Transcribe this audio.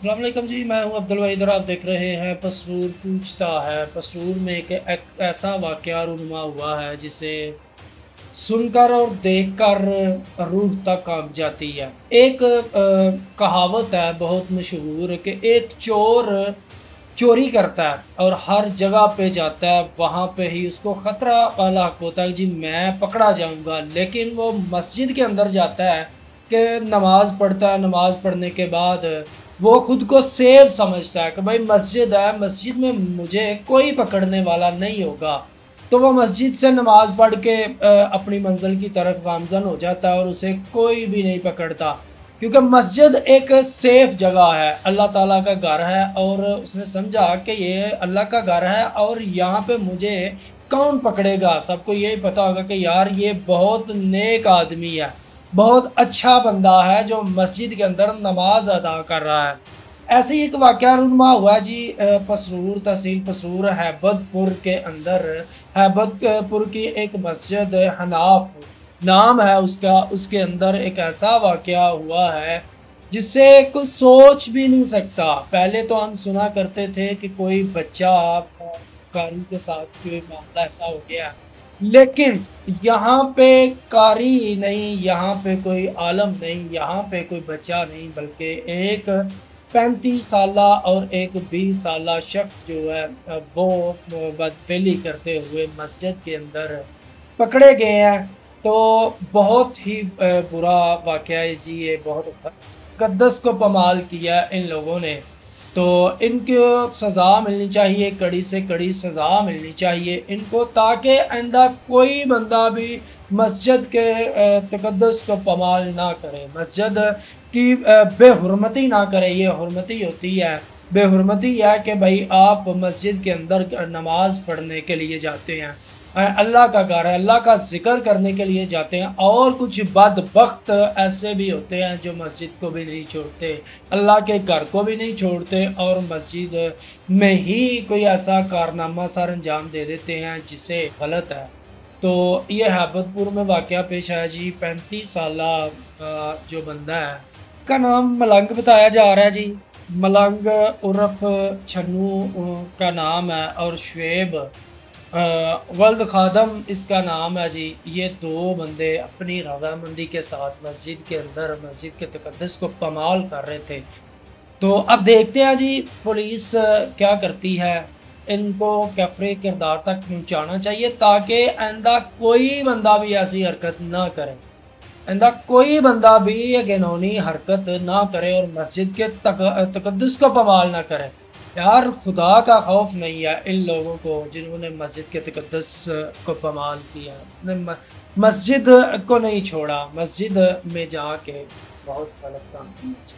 अस्सलाम वालेकुम जी। मैं हूं अब्दुल वहीद और आप देख रहे हैं पसरूर पूछता है। पसरूर में एक ऐसा वाक़या रूनुमा हुआ है जिसे सुनकर और देखकर रूह तक कांप जाती है। एक कहावत है बहुत मशहूर कि एक चोर चोरी करता है और हर जगह पे जाता है, वहाँ पे ही उसको ख़तरा लाक होता है जी मैं पकड़ा जाऊँगा। लेकिन वो मस्जिद के अंदर जाता है कि नमाज़ पढ़ता है। नमाज़ पढ़ने के बाद वो खुद को सेफ समझता है कि भाई मस्जिद है, मस्जिद में मुझे कोई पकड़ने वाला नहीं होगा। तो वो मस्जिद से नमाज़ पढ़ के अपनी मंजिल की तरफ गामज़न हो जाता है और उसे कोई भी नहीं पकड़ता, क्योंकि मस्जिद एक सेफ जगह है, अल्लाह ताला का घर है। और उसने समझा कि ये अल्लाह का घर है और यहाँ पे मुझे कौन पकड़ेगा। सबको यही पता होगा कि यार ये बहुत नेक आदमी है, बहुत अच्छा बंदा है जो मस्जिद के अंदर नमाज अदा कर रहा है। ऐसे ही एक वाक़या रूनुमा हुआ जी पसरूर, तहसील पसरूर हैबतपुर के अंदर। हैबतपुर की एक मस्जिद हनाफ नाम है उसका, उसके अंदर एक ऐसा वाक़या हुआ है जिससे कुछ सोच भी नहीं सकता। पहले तो हम सुना करते थे कि कोई बच्चा कारी के साथ कोई मामला ऐसा हो गया, लेकिन यहाँ पे कारी नहीं, यहाँ पे कोई आलम नहीं, यहाँ पे कोई बच्चा नहीं, बल्कि एक 35 साला और एक 20 साला शख्स जो है वो बदफेली करते हुए मस्जिद के अंदर पकड़े गए हैं। तो बहुत ही बुरा वाक़या है जी, ये बहुत मुक़द्दस को पमाल किया इन लोगों ने। तो इनको सज़ा मिलनी चाहिए, कड़ी से कड़ी सज़ा मिलनी चाहिए इनको, ताकि आइंदा कोई बंदा भी मस्जिद के तक़द्दुस को पमाल ना करे, मस्जिद की बेहुरमती ना करे। ये हुरमती होती है, बेहुरमती है कि भाई आप मस्जिद के अंदर नमाज़ पढ़ने के लिए जाते हैं, अल्लाह का घर है, अल्लाह का ज़िक्र करने के लिए जाते हैं। और कुछ बदबख्त ऐसे भी होते हैं जो मस्जिद को भी नहीं छोड़ते, अल्लाह के घर को भी नहीं छोड़ते और मस्जिद में ही कोई ऐसा कारनामा सर अंजाम दे देते हैं जिसे गलत है। तो ये हैबतपुर में वाक़या पेश आया जी। 35 साला जो बंदा है का नाम मलंग बताया जा रहा है जी। मलंग उर्फ छन्नू का नाम है और शुएब वल्द खादम इसका नाम है जी। ये दो बंदे अपनी रज़ामंदी के साथ मस्जिद के अंदर मस्जिद के तक़द्दुस को पमाल कर रहे थे। तो अब देखते हैं जी पुलिस क्या करती है। इनको कैफ़रे किरदार तक पहुँचाना चाहिए ताकि आइंदा कोई बंदा भी ऐसी हरकत ना करे, आइंदा कोई बंदा भी ये घिनौनी हरकत ना करे और मस्जिद के तक़द्दुस को पमाल ना करे। यार खुदा का खौफ नहीं है इन लोगों को जिन्होंने मस्जिद के तक़द्दुस को पमाल किया, मस्जिद को नहीं छोड़ा, मस्जिद में जाके बहुत गलत काम किया।